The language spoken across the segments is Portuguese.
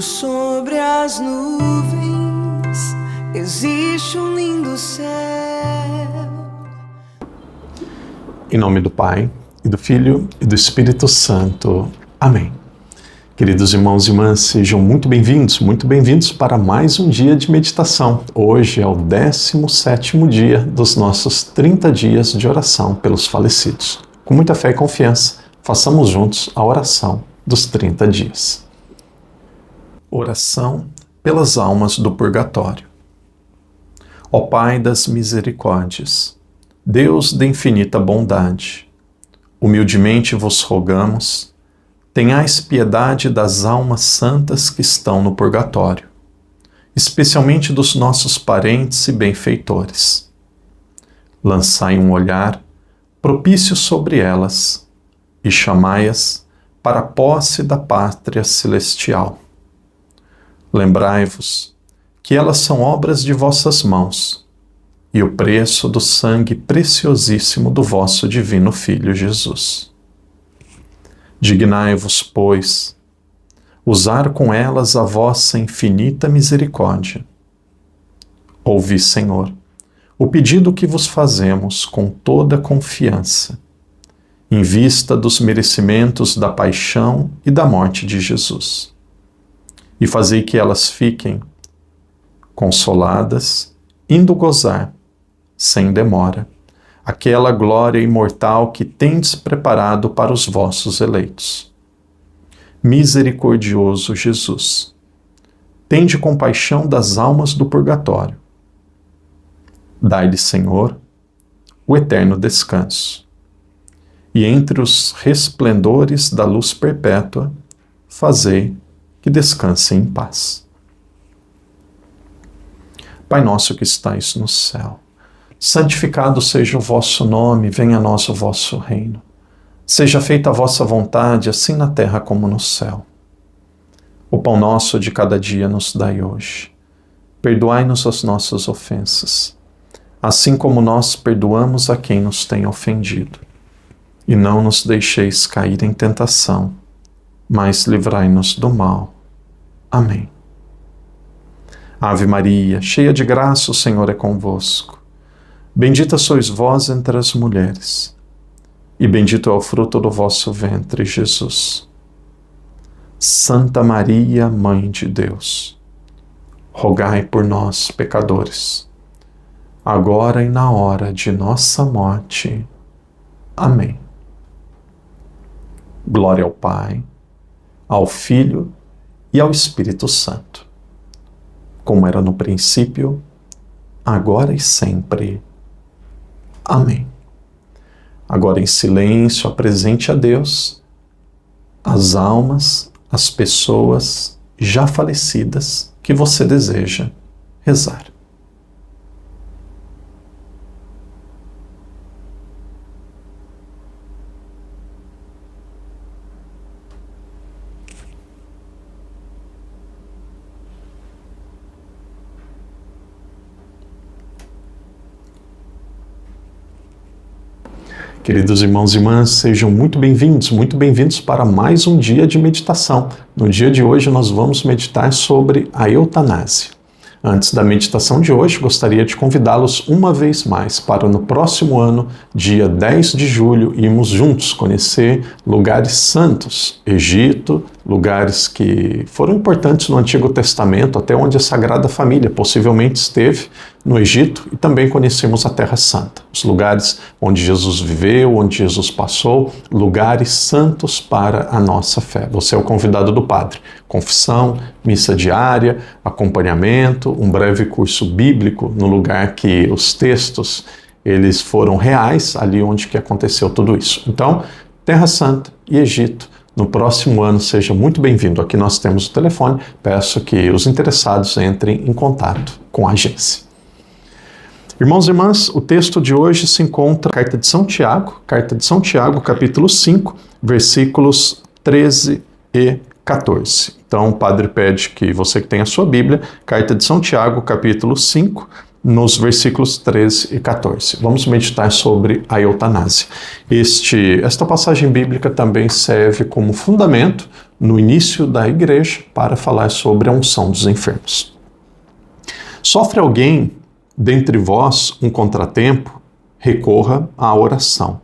Sobre as nuvens existe um lindo céu. Em nome do Pai, e do Filho, e do Espírito Santo. Amém. Queridos irmãos e irmãs, sejam muito bem-vindos para mais um dia de meditação. Hoje é o 17º dia dos nossos 30 dias de oração pelos falecidos. Com muita fé e confiança, façamos juntos a oração dos 30 dias. Oração pelas almas do purgatório. Ó Pai das misericórdias, Deus de infinita bondade, humildemente vos rogamos, tenhais piedade das almas santas que estão no purgatório, especialmente dos nossos parentes e benfeitores. Lançai um olhar propício sobre elas e chamai-as para a posse da pátria celestial. Lembrai-vos que elas são obras de vossas mãos e o preço do sangue preciosíssimo do vosso divino Filho Jesus. Dignai-vos, pois, usar com elas a vossa infinita misericórdia. Ouvi, Senhor, o pedido que vos fazemos com toda confiança, em vista dos merecimentos da paixão e da morte de Jesus. E fazei que elas fiquem consoladas, indo gozar, sem demora, aquela glória imortal que tendes preparado para os vossos eleitos. Misericordioso Jesus, tende compaixão das almas do purgatório. Dai-lhe, Senhor, o eterno descanso. E entre os resplendores da luz perpétua, fazei que descansem em paz. Pai nosso que estais no céu, santificado seja o vosso nome, venha a nós o vosso reino. Seja feita a vossa vontade, assim na terra como no céu. O pão nosso de cada dia nos dai hoje. Perdoai-nos as nossas ofensas, assim como nós perdoamos a quem nos tem ofendido. E não nos deixeis cair em tentação, mas livrai-nos do mal. Amém. Ave Maria, cheia de graça, o Senhor é convosco. Bendita sois vós entre as mulheres, e bendito é o fruto do vosso ventre, Jesus. Santa Maria, Mãe de Deus, rogai por nós, pecadores, agora e na hora de nossa morte. Amém. Glória ao Pai, ao Filho e ao Espírito Santo, como era no princípio, agora e sempre. Amém. Agora em silêncio apresente a Deus as almas, as pessoas já falecidas que você deseja rezar. Queridos irmãos e irmãs, sejam muito bem-vindos para mais um dia de meditação. No dia de hoje nós vamos meditar sobre a eutanásia. Antes da meditação de hoje, gostaria de convidá-los uma vez mais para no próximo ano, dia 10 de julho, irmos juntos conhecer lugares santos, Egito, lugares que foram importantes no Antigo Testamento, até onde a Sagrada Família possivelmente esteve no Egito, e também conhecemos a Terra Santa, os lugares onde Jesus viveu, onde Jesus passou, lugares santos para a nossa fé. Você é o convidado do Padre. Confissão, missa diária, acompanhamento, um breve curso bíblico no lugar que os textos eles foram reais, ali onde que aconteceu tudo isso. Então, Terra Santa e Egito, no próximo ano, seja muito bem-vindo. Aqui nós temos o telefone, peço que os interessados entrem em contato com a agência. Irmãos e irmãs, o texto de hoje se encontra na Carta de São Tiago, capítulo 5, versículos 13 e 14. Então, o Padre pede que você que tem a sua Bíblia, Carta de São Tiago, capítulo 5, nos versículos 13 e 14. Vamos meditar sobre a eutanásia. Esta passagem bíblica também serve como fundamento no início da igreja para falar sobre a unção dos enfermos. Sofre alguém dentre vós um contratempo? Recorra à oração.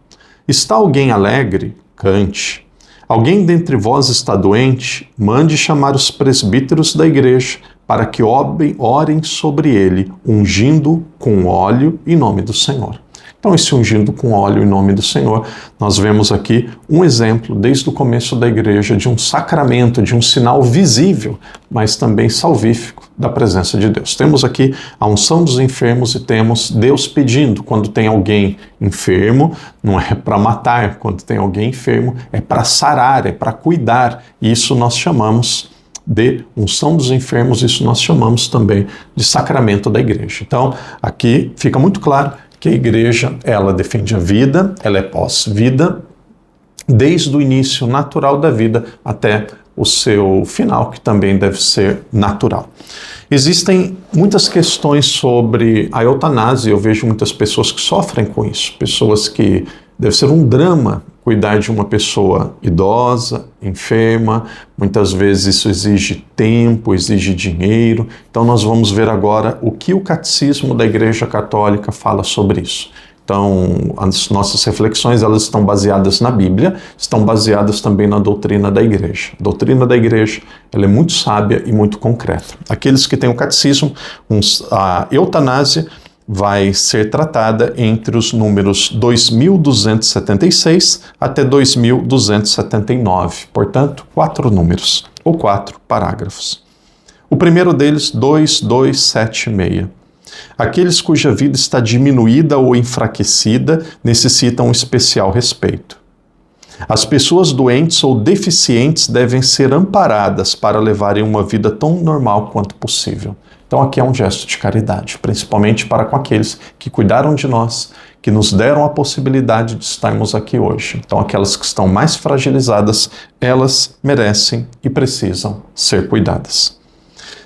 Está alguém alegre? Cante. Alguém dentre vós está doente? Mande chamar os presbíteros da igreja para que orem sobre ele, ungindo com óleo em nome do Senhor. Então, esse ungindo com óleo em nome do Senhor, nós vemos aqui um exemplo, desde o começo da igreja, de um sacramento, de um sinal visível, mas também salvífico da presença de Deus. Temos aqui a unção dos enfermos e temos Deus pedindo, quando tem alguém enfermo, não é para matar, quando tem alguém enfermo, é para sarar, é para cuidar. Isso nós chamamos de unção dos enfermos, isso nós chamamos também de sacramento da igreja. Então, aqui fica muito claro que a igreja, ela defende a vida, ela é pós-vida, desde o início natural da vida até o seu final, que também deve ser natural. Existem muitas questões sobre a eutanásia, eu vejo muitas pessoas que sofrem com isso, pessoas que deve ser um drama cuidar de uma pessoa idosa, enferma, muitas vezes isso exige tempo, exige dinheiro. Então nós vamos ver agora o que o Catecismo da Igreja Católica fala sobre isso. Então, as nossas reflexões, elas estão baseadas na Bíblia, estão baseadas também na doutrina da Igreja. A doutrina da Igreja, ela é muito sábia e muito concreta. Aqueles que têm o Catecismo, a eutanásia vai ser tratada entre os números 2276 até 2279. Portanto, 4 números, ou 4 parágrafos. O primeiro deles, 2276. Aqueles cuja vida está diminuída ou enfraquecida necessitam um especial respeito. As pessoas doentes ou deficientes devem ser amparadas para levarem uma vida tão normal quanto possível. Então aqui é um gesto de caridade, principalmente para com aqueles que cuidaram de nós, que nos deram a possibilidade de estarmos aqui hoje. Então aquelas que estão mais fragilizadas, elas merecem e precisam ser cuidadas.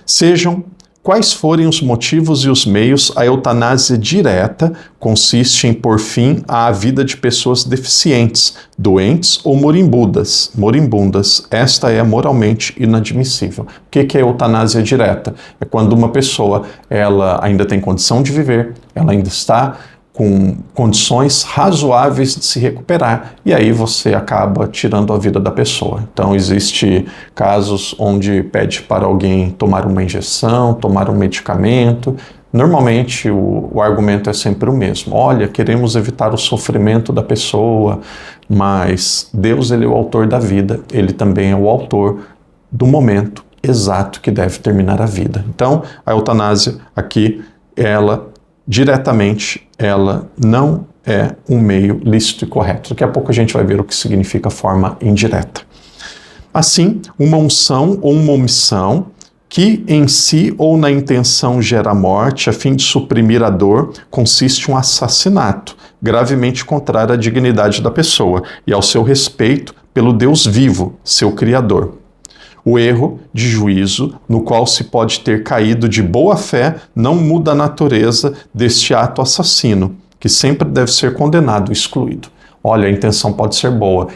Sejam quais forem os motivos e os meios, a eutanásia direta consiste em pôr fim à vida de pessoas deficientes, doentes ou moribundas. Esta é moralmente inadmissível. O que é a eutanásia direta? É quando uma pessoa ela ainda tem condição de viver, ela ainda está com condições razoáveis de se recuperar, e aí você acaba tirando a vida da pessoa. Então, existem casos onde pede para alguém tomar uma injeção, tomar um medicamento. Normalmente, o argumento é sempre o mesmo. Olha, queremos evitar o sofrimento da pessoa, mas Deus, ele é o autor da vida, ele também é o autor do momento exato que deve terminar a vida. Então, a eutanásia aqui, diretamente, ela não é um meio lícito e correto. Daqui a pouco a gente vai ver o que significa forma indireta. Assim, uma unção ou uma omissão que em si ou na intenção gera morte a fim de suprimir a dor consiste em um assassinato, gravemente contrário à dignidade da pessoa e ao seu respeito pelo Deus vivo, seu Criador. O erro de juízo, no qual se pode ter caído de boa fé, não muda a natureza deste ato assassino, que sempre deve ser condenado e excluído. Olha, a intenção pode ser boa,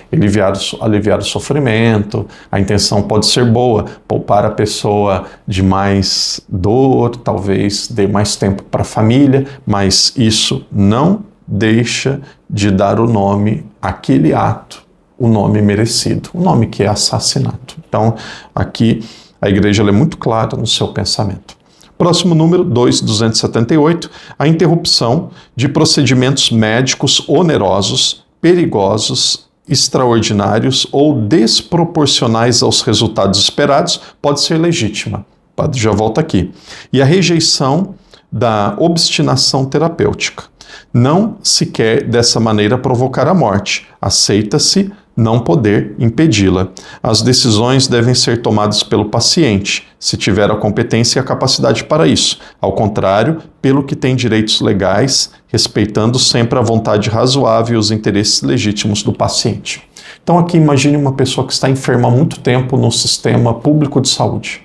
aliviar o sofrimento, a intenção pode ser boa, poupar a pessoa de mais dor, talvez dê mais tempo para a família, mas isso não deixa de dar o nome àquele ato, o nome merecido, o nome que é assassinato. Então, aqui a igreja é muito clara no seu pensamento. Próximo número, 2278, a interrupção de procedimentos médicos onerosos, perigosos, extraordinários ou desproporcionais aos resultados esperados pode ser legítima. O padre já volta aqui. E a rejeição da obstinação terapêutica. Não se quer dessa maneira provocar a morte. Aceita-se não poder impedi-la. As decisões devem ser tomadas pelo paciente, se tiver a competência e a capacidade para isso. Ao contrário, pelo que tem direitos legais, respeitando sempre a vontade razoável e os interesses legítimos do paciente. Então aqui imagine uma pessoa que está enferma há muito tempo no sistema público de saúde.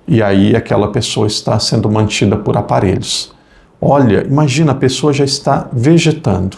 E aí aquela pessoa está sendo mantida por aparelhos. Olha, imagina, a pessoa já está vegetando,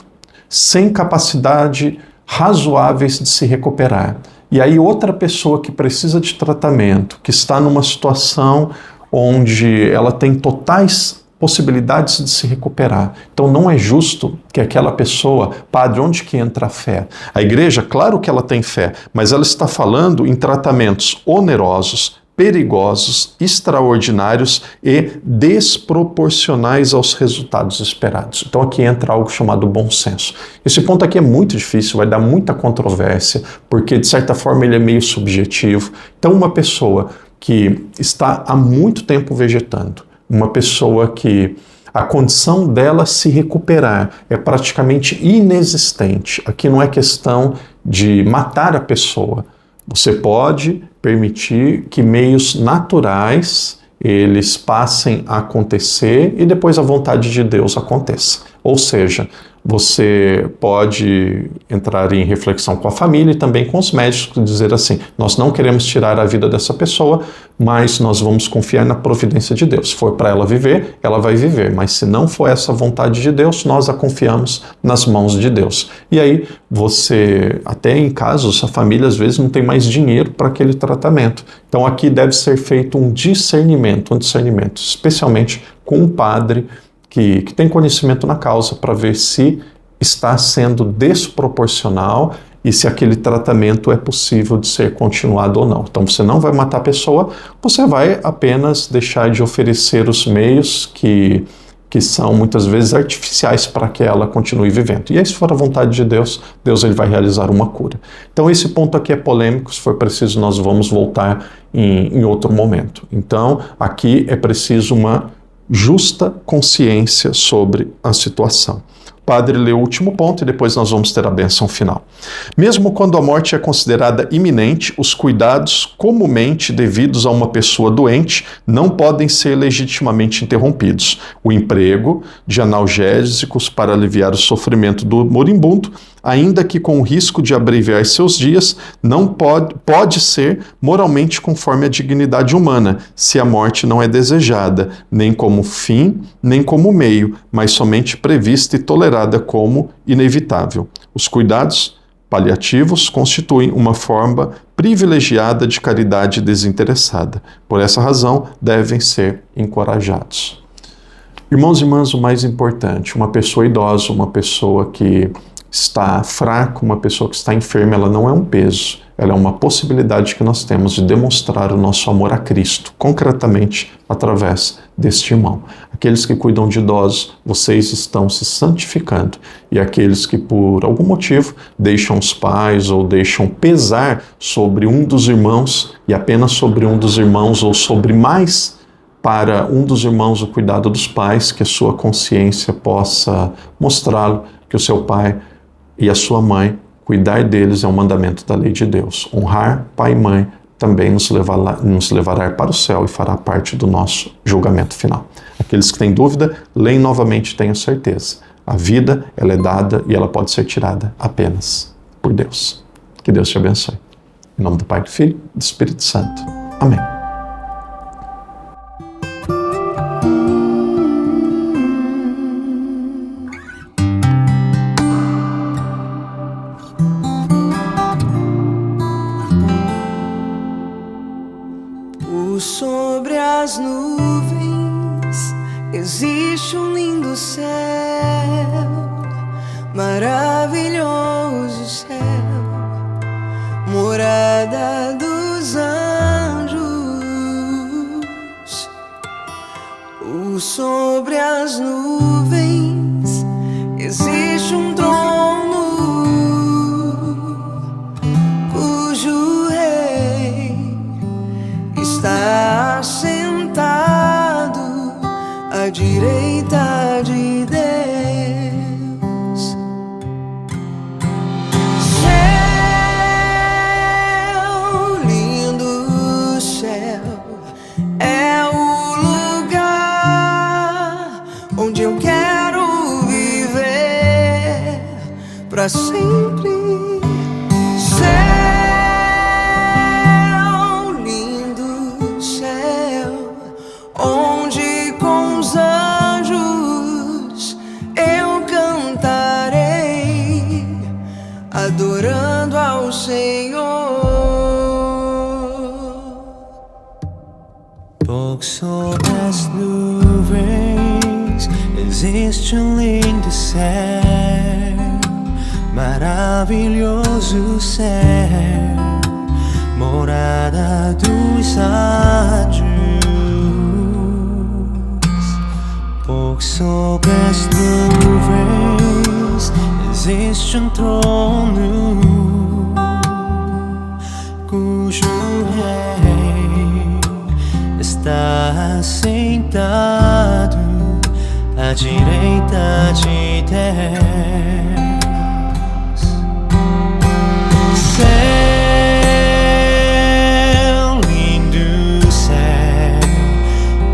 sem capacidade razoáveis de se recuperar. E aí outra pessoa que precisa de tratamento, que está numa situação onde ela tem totais possibilidades de se recuperar. Então não é justo que aquela pessoa, padre, onde que entra a fé? A igreja, claro que ela tem fé, mas ela está falando em tratamentos onerosos, perigosos, extraordinários e desproporcionais aos resultados esperados. Então aqui entra algo chamado bom senso. Esse ponto aqui é muito difícil, vai dar muita controvérsia, porque de certa forma ele é meio subjetivo. Então uma pessoa que está há muito tempo vegetando, uma pessoa que a condição dela se recuperar é praticamente inexistente. Aqui não é questão de matar a pessoa. Você pode permitir que meios naturais eles passem a acontecer e depois a vontade de Deus aconteça. Ou seja, você pode entrar em reflexão com a família e também com os médicos e dizer assim, nós não queremos tirar a vida dessa pessoa, mas nós vamos confiar na providência de Deus. Se for para ela viver, ela vai viver, mas se não for essa vontade de Deus, nós a confiamos nas mãos de Deus. E aí você, até em casos, a família às vezes não tem mais dinheiro para aquele tratamento. Então aqui deve ser feito um discernimento, especialmente com um padre que tem conhecimento na causa para ver se está sendo desproporcional e se aquele tratamento é possível de ser continuado ou não. Então você não vai matar a pessoa, você vai apenas deixar de oferecer os meios que são muitas vezes artificiais para que ela continue vivendo. E aí, se for a vontade de Deus, ele vai realizar uma cura. Então esse ponto aqui é polêmico, se for preciso nós vamos voltar em outro momento. Então aqui é preciso uma justa consciência sobre a situação. O padre lê o último ponto e depois nós vamos ter a bênção final. Mesmo quando a morte é considerada iminente, os cuidados comumente devidos a uma pessoa doente não podem ser legitimamente interrompidos. O emprego de analgésicos para aliviar o sofrimento do moribundo, ainda que com o risco de abreviar seus dias, não pode ser moralmente conforme a dignidade humana, se a morte não é desejada, nem como fim, nem como meio, mas somente prevista e tolerada como inevitável. Os cuidados paliativos constituem uma forma privilegiada de caridade desinteressada. Por essa razão, devem ser encorajados. Irmãos e irmãs, o mais importante, uma pessoa idosa, uma pessoa que está fraca, uma pessoa que está enferma, ela não é um peso, ela é uma possibilidade que nós temos de demonstrar o nosso amor a Cristo, concretamente através deste irmão. Aqueles que cuidam de idosos, vocês estão se santificando, e aqueles que por algum motivo deixam os pais ou deixam pesar sobre um dos irmãos, e apenas sobre um dos irmãos ou sobre mais para um dos irmãos o cuidado dos pais, que a sua consciência possa mostrá-lo que o seu pai e a sua mãe, cuidar deles é um mandamento da lei de Deus. Honrar pai e mãe também nos levará para o céu e fará parte do nosso julgamento final. Aqueles que têm dúvida, leem novamente, tenham certeza. A vida, ela é dada e ela pode ser tirada apenas por Deus. Que Deus te abençoe. Em nome do Pai, do Filho e do Espírito Santo. Amém. Sobre as nuvens existe um lindo céu, maravilhoso céu, morada dos anjos. Sobre as nuvens existe um trono cujo rei está sentado à direita de Deus. Céu, lindo céu, é o lugar onde eu quero viver para sempre. Adorando ao Senhor. Pouco sobre as nuvens existe lindo céu, maravilhoso céu, morada dos anjos. Pouco sobre as nuvens existe trono, cujo rei está sentado à direita de Deus. Céu, lindo céu,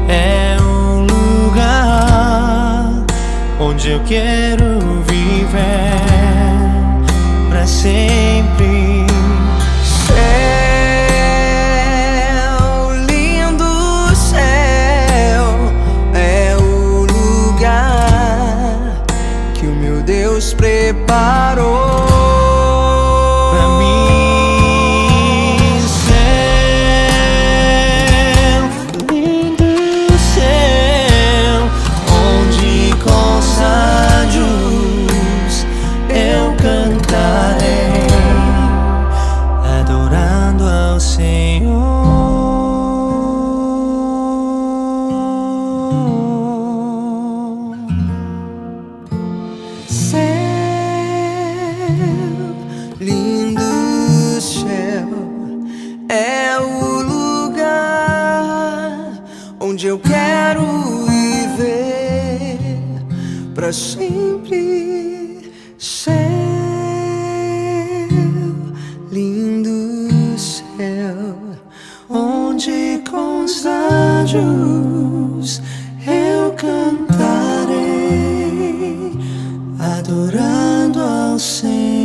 é o lugar onde eu quero viver pra sempre. Deus preparou pra mim. Céu, lindo céu, onde com os anjos eu cantarei, adorando ao Senhor. Lindo céu, é o lugar onde eu quero viver pra sempre. Céu, lindo céu, onde com os anjos eu cantarei, adorando ao Senhor.